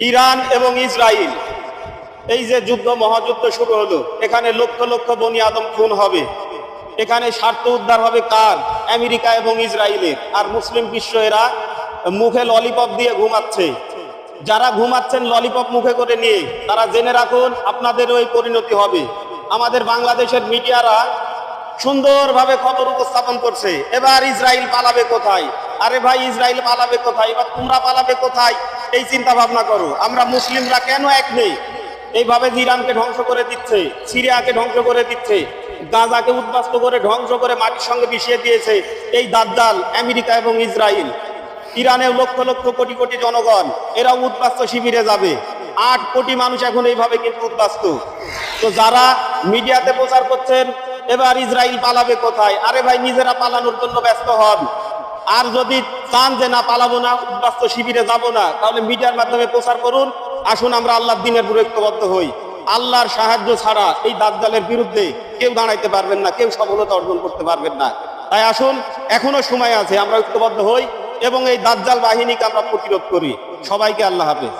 Iran এবং Israel এই যে যুদ্ধ মহাযুদ্ধ শুরু হলো, এখানে লক্ষ লক্ষ বনি আদম খুন হবে। এখানে স্বার্থ উদ্ধার হবে কার? আমেরিকা এবং ইসরায়েলের। আর মুসলিম বিশ্ব এরা মুখে ললিপপ দিয়ে ঘুমাচ্ছে। যারা ঘুমাচ্ছেন ললিপপ মুখে করে নিয়ে, তারা জেনে রাখুন আপনাদের ওই পরিণতি হবে। আমাদের বাংলাদেশের মিডিয়ারা সুন্দরভাবে খবর উপস্থাপন করছে, এবার ইসরায়েল পালাবে কোথায়? আরে ভাই, ইসরায়েল পালাবে কোথায়? এবার তোমরা পালাবে কোথায়? এই চিন্তা ভাবনা করো। আমরা মুসলিমরা কেন এক নেই? এইভাবে ইরানকে ধ্বংস করে দিচ্ছে, সিরিয়াকে ধ্বংস করে দিচ্ছে, গাজাকে উদ্বাস্ত করে ধ্বংস করে মাটির সঙ্গে মিশিয়ে দিয়েছে এই দাজ্জাল আমেরিকা এবং ইসরায়েল। ইরানের লক্ষ লক্ষ কোটি কোটি জনগণ, এরাও উদ্বাস্ত শিবিরে যাবে। 8 কোটি মানুষ এখন এইভাবে কিন্তু উদ্বাস্ত। তো যারা মিডিয়াতে প্রচার করছেন এবার ইসরায়েল পালাবে কোথায়, আরে ভাই, নিজেরা পালানোর জন্য ব্যস্ত হন। আর যদি চান যে না পালাবো না, উদ্বাস্ত শিবিরে যাব না, তাহলে মিডিয়ার মাধ্যমে প্রচার করুন। আসুন আমরা আল্লাহর দ্বীনের উপর ঐক্যবদ্ধ হই। আল্লাহর সাহায্য ছাড়া এই দাজ্জালের বিরুদ্ধে কেউ দাঁড়াইতে পারবেন না, কেউ সফলতা অর্জন করতে পারবেন না। তাই আসুন, এখনো সময় আছে, আমরা ঐক্যবদ্ধ হই এবং এই দাজ্জাল বাহিনীকে আমরা প্রতিরোধ করি। সবাইকে আল্লাহ হাফেজ।